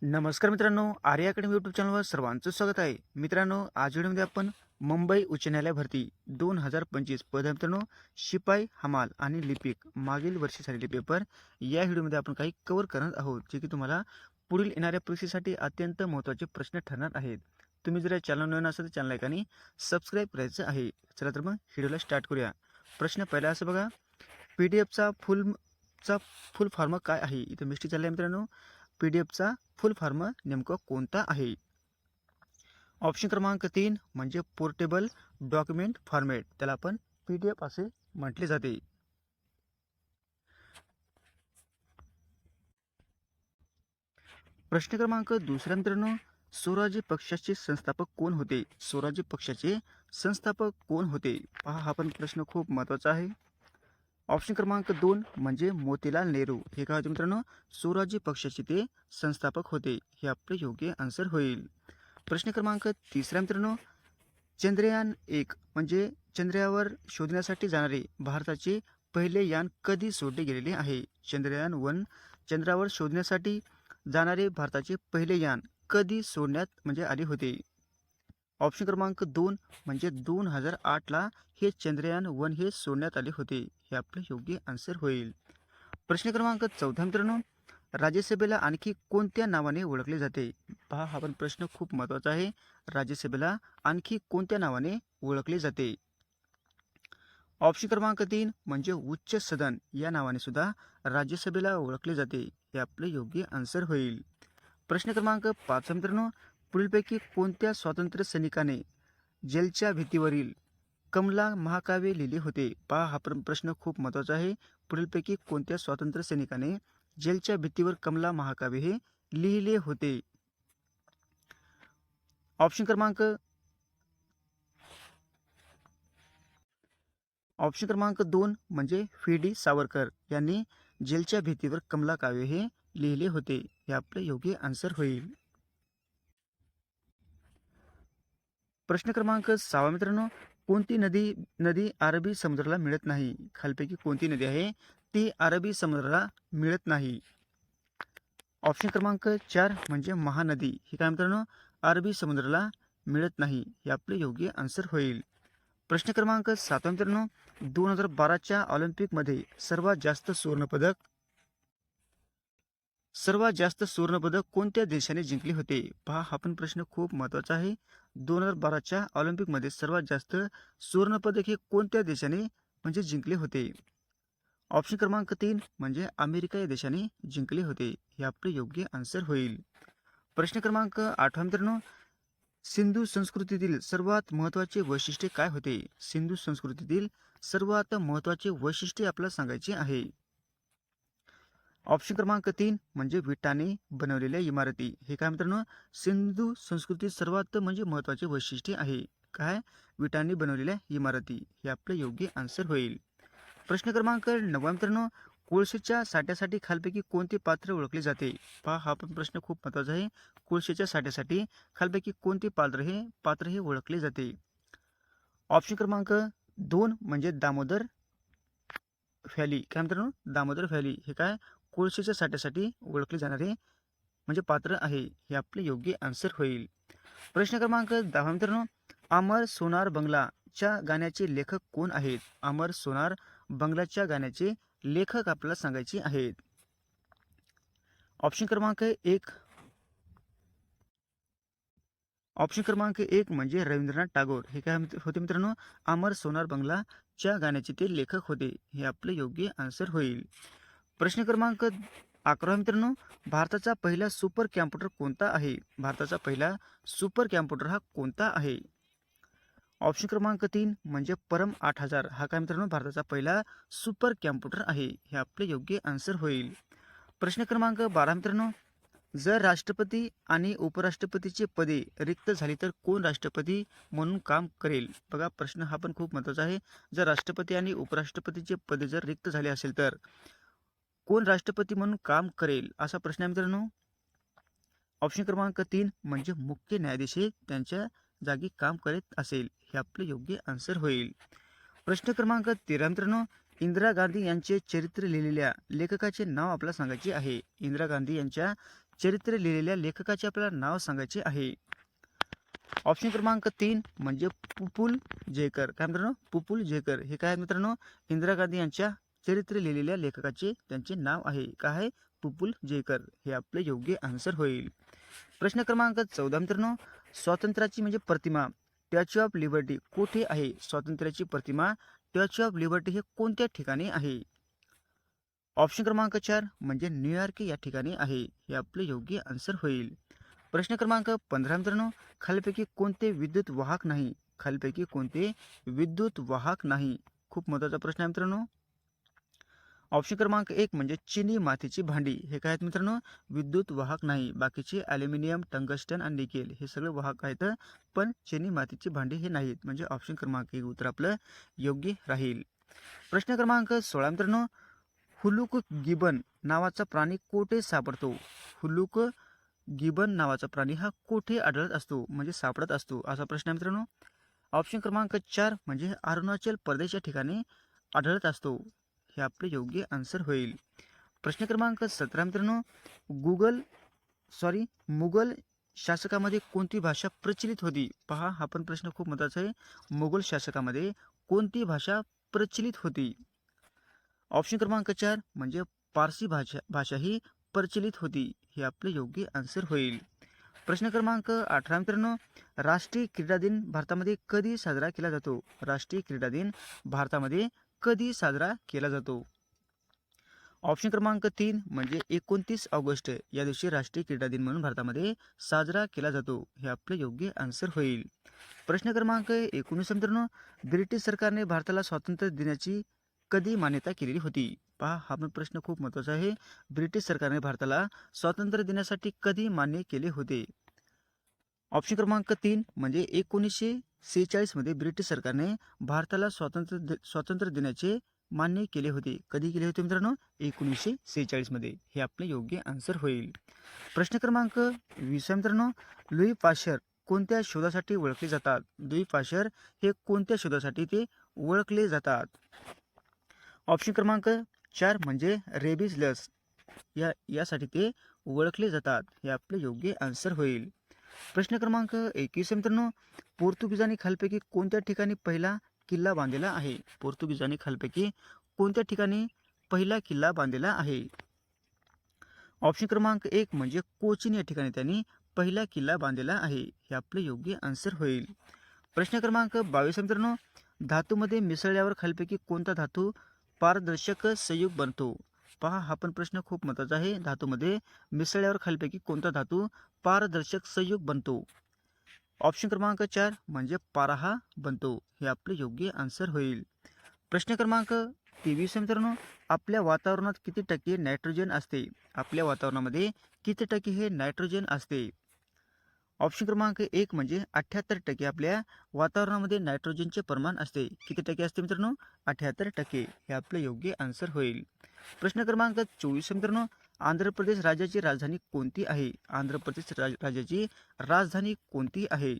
नमस्कार मित्रांनो, आर्य academy YouTube चॅनलवर सर्वांचं स्वागत आहे. मित्रांनो, आज व्हिडिओमध्ये आपण मुंबई उच्च न्यायालय भरती 2025 पद मित्रांनो शिपाई, हमाल आणि लिपिक मागील वर्षी झालेले पेपर या व्हिडिओमध्ये आपण काही कव्हर करणार आहोत, जे की तुम्हाला पुढील येणाऱ्या परीक्षेसाठी अत्यंत महत्त्वाचे प्रश्न ठरणार आहेत. तुम्ही जर या चॅनल नवीन असाल तर चॅनल आणि सबस्क्राईब करायचं आहे. चला तर मग व्हिडिओला स्टार्ट करूया. प्रश्न पहिला असं बघा, पीडीएफचा फुल फॉर्म काय आहे? इथं मिस्टेक झाली आहे मित्रांनो. पीडीएफचा फुल फॉर्म नेमकं कोणता आहे? ऑप्शन क्रमांक 3 म्हणजे पोर्टेबल डॉक्युमेंट फॉर्मॅट, त्याला आपण पीडीएफ असे म्हटले जाते. प्रश्न क्रमांक दुसरा मित्रांनो, स्वराज्य पक्षाचे संस्थापक कोण होते? स्वराज्य पक्षाचे संस्थापक कोण होते? पहा, हा पण प्रश्न खूप महत्त्वाचा आहे. ऑप्शन क्रमांक 2 म्हणजे मोतीलाल नेहरू. हे काय होते मित्रांनो? स्वराज्य पक्षाचे ते संस्थापक होते. हे आपले योग्य आन्सर होईल. प्रश्न क्रमांक तिसरा मित्रांनो, चंद्रयान 1 म्हणजे चंद्रावर शोधण्यासाठी जाणारे भारताचे पहिले यान कधी सोडले गेलेले आहे? चंद्रयान 1 चंद्रावर शोधण्यासाठी जाणारे भारताचे पहिले यान कधी सोडण्यात म्हणजे आले होते? ऑप्शन क्रमांक 2 म्हणजे 2008ला हे चंद्रयान 1 हे सोडण्यात आले होते. हे आपले योग्य आन्सर होईल. प्रश्न क्रमांक 14 मित्रांनो, राज्यसभेला आणखी कोणत्या नावाने ओळखले जाते? पहा, हा पण प्रश्न खूप महत्त्वाचा आहे. राज्यसभेला आणखी कोणत्या नावाने ओळखले जाते? ऑप्शन क्रमांक 3 म्हणजे उच्च सदन या नावाने सुद्धा राज्यसभेला ओळखले जाते. हे आपले योग्य आन्सर होईल. प्रश्न क्रमांक 5 मित्रांनो, पुढीलपैकी कोणत्या स्वातंत्र्य सैनिकाने जेलच्या भीतीवरील कमला महाकाव्य लिहिले होते? पहा, हा प्रश्न खूप महत्त्वाचा आहे. पुढीलपैकी कोणत्या स्वातंत्र्य सैनिकाने जेलच्या भीतीवर कमला महाकाव्य हे लिहिले होते? ऑप्शन क्रमांक 2 म्हणजे व्ही.डी. सावरकर यांनी जेलच्या भीतीवर कमला काव्य हे लिहिले होते. हे आपले योग्य आन्सर होईल. प्रश्न क्रमांक 6 मित्रांनो, कोणती नदी अरबी समुद्राला मिळत नाही? खालपैकी कोणती नदी आहे ती अरबी समुद्राला मिळत नाही? ऑप्शन क्रमांक 4 म्हणजे महानदी. ही काय मित्रांनो? अरबी समुद्राला मिळत नाही. हे आपले योग्य आन्सर होईल. प्रश्न क्रमांक 7 मित्रांनो, 2012च्या ऑलिम्पिकमध्ये सर्वात जास्त सुवर्णपदक कोणत्या देशाने जिंकले होते? पहा, हा पण प्रश्न खूप महत्त्वाचा आहे. 2012च्या ऑलिम्पिकमध्ये सर्वात जास्त सुवर्णपदक हे कोणत्या देशाने म्हणजे जिंकले होते? ऑप्शन क्रमांक 3 म्हणजे अमेरिका या देशाने जिंकले होते. हे आपले योग्य आन्सर होईल. प्रश्न क्रमांक 8 मित्रांनो, सिंधू संस्कृतीतील सर्वात महत्त्वाचे वैशिष्ट्य काय होते? सिंधू संस्कृतीतील सर्वात महत्त्वाचे वैशिष्ट्य आपल्याला सांगायचे आहे. ऑप्शन क्रमांक 3 म्हणजे विटाने बनवलेल्या इमारती. हे काय मित्रांनो? सिंधू संस्कृतीत सर्वात म्हणजे महत्त्वाचे वैशिष्ट्य आहे. काय? विटाने बनवलेल्या इमारती. हे आपले योग्य आन्सर होईल. प्रश्न क्रमांक 9 मित्रांनो, कोळशेच्या साठ्यासाठी खालपैकी कोणते पात्र ओळखले जाते? पहा, हा पण प्रश्न खूप महत्त्वाचा आहे. कोळशेच्या साठ्यासाठी खालपैकी कोणते पात्र हे ओळखले जाते? ऑप्शन क्रमांक 2 म्हणजे दामोदर व्हॅली. काय मित्रांनो? दामोदर व्हॅली हे काय कोळशेच्या साठ्यासाठी ओळखले जाणारे म्हणजे पात्र आहे. हे आपले योग्य आन्सर होईल. प्रश्न क्रमांक 10 मित्रांनो, अमर सोनार बंगलाच्या गाण्याचे लेखक कोण आहेत? अमर सोनार बंगलाच्या गाण्याचे लेखक आपल्याला सांगायचे आहेत. ऑप्शन क्रमांक 1 म्हणजे रवींद्रनाथ टागोर. हे काय होते मित्रांनो? अमर सोनार बंगलाच्या गाण्याचे ते लेखक होते. हे आपले योग्य आन्सर होईल. प्रश्न क्रमांक 11 मित्रांनो, भारताचा पहिला सुपर कॅम्प्युटर कोणता आहे? भारताचा पहिला सुपर कॅम्प्युटर हा कोणता आहे? ऑप्शन क्रमांक 3 म्हणजे परम 8000. हा काय मित्रांनो? भारताचा पहिला सुपर कॅम्प्युटर आहे. हे आपले योग्य आन्सर होईल. प्रश्न क्रमांक 12 मित्रांनो, जर राष्ट्रपती आणि उपराष्ट्रपतीची पदे रिक्त झाली तर कोण राष्ट्रपती म्हणून काम करेल? बघा, प्रश्न हा पण खूप महत्त्वाचा आहे. जर राष्ट्रपती आणि उपराष्ट्रपतीचे पदे जर रिक्त झाले असेल तर कोण राष्ट्रपती म्हणून काम करेल? असा प्रश्न आहे मित्रांनो. ऑप्शन क्रमांक 3 म्हणजे मुख्य न्यायाधीश हे त्यांच्या जागी काम करत असेल. हे आपले योग्य आन्सर होईल. प्रश्न क्रमांक 13 मित्रांनो, इंदिरा गांधी यांचे चरित्र लिहिलेल्या लेखकाचे नाव आपल्याला सांगायचे आहे. इंदिरा गांधी यांच्या चरित्र लिहिलेल्या लेखकाचे आपल्याला नाव सांगायचे आहे. ऑप्शन क्रमांक 3 म्हणजे पुपुल जयकर. काय मित्रांनो, पुपुल जयकर हे काय मित्रांनो, इंदिरा गांधी यांच्या चरित्र लिहिलेल्या लेखकाचे त्यांचे नाव आहे. काय आहे? पुपुल जयकर. हे आपले योग्य आन्सर होईल. प्रश्न क्रमांक 14 मित्रांनो, स्वातंत्र्याची म्हणजे प्रतिमा स्टॅच्यू ऑफ लिबर्टी कुठे आहे? स्वातंत्र्याची प्रतिमा स्टॅच्यू ऑफ लिबर्टी हे कोणत्या ठिकाणी आहे? ऑप्शन क्रमांक 4 म्हणजे न्यूयॉर्क या ठिकाणी आहे. हे आपले योग्य आन्सर होईल. प्रश्न क्रमांक 15 मित्रांनो, खालीलपैकी कोणते विद्युत वाहक नाही? खालीलपैकी कोणते विद्युत वाहक नाही? खूप महत्त्वाचा प्रश्न आहे मित्रांनो. ऑप्शन क्रमांक 1 म्हणजे चिनी मातीची भांडी. हे काय आहेत मित्रांनो? विद्युत वाहक नाही. बाकीचे ॲल्युमिनियम, टंगस्टन आणि निकेल हे सगळे वाहक आहेत, पण चिनी मातीची भांडी हे नाहीत. म्हणजे ऑप्शन क्रमांक 1 उत्तर आपलं योग्य राहील. प्रश्न क्रमांक 16 मित्रांनो, हुलुक गिबन नावाचा प्राणी कोठे सापडतो? हुलुक गिबन नावाचा प्राणी हा कोठे आढळत असतो? म्हणजे सापडत असतो, असा प्रश्न आहे मित्रांनो. ऑप्शन क्रमांक 4 म्हणजे अरुणाचल प्रदेश या ठिकाणी आढळत असतो. हे आपले योग्य आन्सर होईल. प्रश्न क्रमांक 17 मित्रांनो, मुघल शासकामध्ये कोणती भाषा प्रचलित होती? पहा, हा पण प्रश्न खूप महत्त्वाचा आहे. मुघल शासकामध्ये कोणती भाषा प्रचलित होती? ऑप्शन क्रमांक 4 म्हणजे पारसी भाषा ही प्रचलित होती. हे आपले योग्य आन्सर होईल. प्रश्न क्रमांक 18 मित्रांनो, राष्ट्रीय क्रीडा दिन भारतामध्ये कधी साजरा केला जातो? राष्ट्रीय क्रीडा दिन भारतामध्ये कधी साजरा केला जातो? ऑप्शन क्रमांक 3 म्हणजे 29 ऑगस्ट या दिवशी राष्ट्रीय क्रीडा दिन म्हणून भारतामध्ये साजरा केला जातो. हे आपले योग्य आन्सर होईल. प्रश्न क्रमांक 19 मित्रांनो, ब्रिटिश सरकारने भारताला स्वातंत्र्य दिनाची कधी मान्यता केलेली होती? पहा, हा पण प्रश्न खूप महत्त्वाचा आहे. ब्रिटिश सरकारने भारताला स्वातंत्र्य दिनासाठी कधी मान्य केले होते? ऑप्शन क्रमांक 3 म्हणजे 1946 मध्ये ब्रिटिश सरकारने भारताला स्वातंत्र्य दिनाचे मान्य केले होते. कधी केले होते मित्रांनो? 1946 मध्ये. हे आपले योग्य आन्सर होईल. प्रश्न क्रमांक 20 मित्रांनो, लुई पाश्चर कोणत्या शोधासाठी ओळखले जातात? लुई पाश्चर हे कोणत्या शोधासाठी ते ओळखले जातात? ऑप्शन क्रमांक 4 म्हणजे रेबीज लस यासाठी ते ओळखले जातात. हे आपले योग्य आन्सर होईल. प्रश्न क्रमांक 21 मित्रांनो, पोर्तुगीजांनी खालपैकी कोणत्या ठिकाणी पहिला किल्ला बांधलेला आहे? पोर्तुगीजांनी खालपैकी कोणत्या ठिकाणी पहिला किल्ला बांधलेला आहे? ऑप्शन क्रमांक 1 म्हणजे कोचीन या ठिकाणी त्यांनी पहिला किल्ला बांधलेला आहे. हे आपले योग्य आन्सर होईल. प्रश्न क्रमांक 22 मित्रांनो, धातूमध्ये मिसळल्यावर खालपैकी कोणता धातू पारदर्शक संयुग बनतो? पहा, हा पण प्रश्न खूप महत्त्वाचा आहे. धातूमध्ये मिसळल्यावर खालपैकी कोणता धातू पारदर्शक संयुग बनतो? ऑप्शन क्रमांक 4 म्हणजे पारा बनतो. हे आपले योग्य आन्सर होईल. प्रश्न क्रमांक 23 मित्रांनो, आपल्या वातावरणात किती टक्के नायट्रोजन असते? आपल्या वातावरणामध्ये किती टक्के हे नायट्रोजन असते? ऑप्शन क्रमांक 1 म्हणजे 78% आपल्या वातावरणामध्ये नायट्रोजनचे प्रमाण असते. किती टक्के असते मित्रांनो? 78%. हे आपले योग्य आन्सर होईल. प्रश्न क्रमांक 24 मित्रांनो, आंध्र प्रदेश राज्याची राजधानी कोणती आहे? आंध्र प्रदेश राज्याची राजधानी कोणती आहे?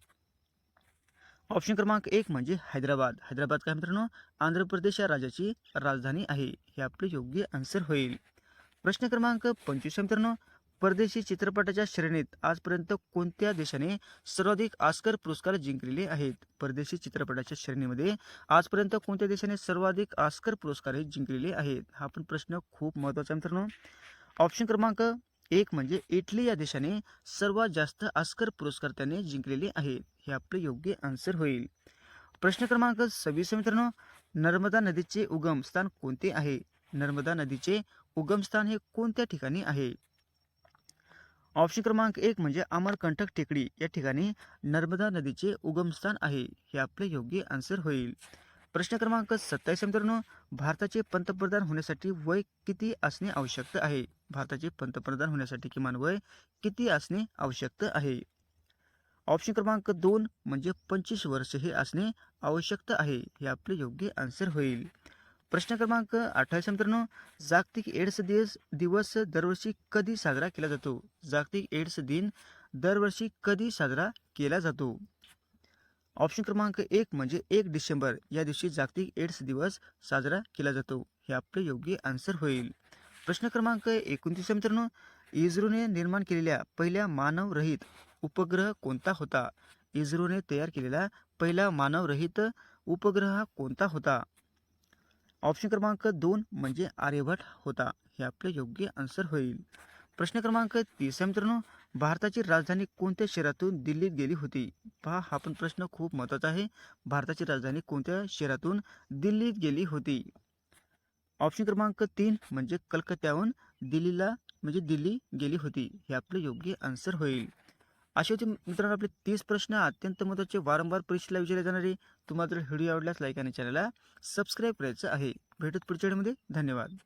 ऑप्शन क्रमांक 1 म्हणजे हैदराबाद. हैदराबाद काय मित्रांनो? आंध्र प्रदेश या राज्याची राजधानी आहे. हे आपले योग्य आन्सर होईल. प्रश्न क्रमांक 25 मित्रांनो, परदेशी चित्रपटाच्या श्रेणीत आजपर्यंत कोणत्या देशाने सर्वाधिक ऑस्कर पुरस्कार जिंकलेले आहेत? परदेशी चित्रपटाच्या श्रेणीमध्ये आजपर्यंत कोणत्या देशाने सर्वाधिक ऑस्कर पुरस्कार जिंकलेले आहेत? हा पण प्रश्न खूप महत्त्वाचा मित्रांनो. ऑप्शन क्रमांक 1 म्हणजे इटली या देशाने सर्वात जास्त ऑस्कर पुरस्कार त्याने जिंकलेले आहेत. हे आपले योग्य आन्सर होईल. प्रश्न क्रमांक 26 मित्रांनो, नर्मदा नदीचे उगम स्थान कोणते आहे? नर्मदा नदीचे उगमस्थान हे कोणत्या ठिकाणी आहे? ऑप्शन क्रमांक 1 म्हणजे अमरकंटक टेकडी या ठिकाणी नर्मदा नदीचे उगमस्थान आहे. हे आपले योग्य आन्सर होईल. प्रश्न क्रमांक 27 मित्रांनो, भारताचे पंतप्रधान होण्यासाठी वय किती असणे आवश्यक आहे? भारताचे पंतप्रधान होण्यासाठी किमान वय किती असणे आवश्यक आहे? ऑप्शन क्रमांक 2 म्हणजे 25 वर्ष हे असणे आवश्यक आहे. हे आपले योग्य आन्सर होईल. प्रश्न क्रमांक 28 मित्रांनो, जागतिक एड्स दिवस दरवर्षी कधी साजरा केला जातो? जागतिक एड्स दिन दरवर्षी कधी साजरा केला जातो? ऑप्शन क्रमांक 1 म्हणजे 1 डिसेंबर या दिवशी जागतिक एड्स दिवस साजरा केला जातो. हे आपले योग्य आन्सर होईल. प्रश्न क्रमांक 29 मित्रांनो, इस्रोने निर्माण केलेल्या पहिल्या मानवरहित उपग्रह कोणता होता? इस्रोने तयार केलेला पहिला मानवरहित उपग्रह कोणता होता? ऑप्शन क्रमांक 2 म्हणजे आर्यभट्ट होता. हे आपले योग्य आन्सर होईल. प्रश्न क्रमांक 30 मित्रांनो, भारताची राजधानी कोणत्या शहरातून दिल्लीत गेली होती? पहा, हा पण प्रश्न खूप महत्त्वाचा आहे. भारताची राजधानी कोणत्या शहरातून दिल्लीत गेली होती? ऑप्शन क्रमांक 3 म्हणजे कलकत्त्याहून दिल्ली गेली होती. हे आपले योग्य आन्सर होईल. असे होते मित्रांनो आपले 30 प्रश्न अत्यंत महत्त्वाचे, वारंवार परीक्षेला विचारले जाणारे. तुम्हाला जर व्हिडिओ आवडल्यास लाईक आणि चॅनलला सबस्क्राईब करायचं आहे. भेटत पुढच्या व्हिडिओमध्ये. धन्यवाद.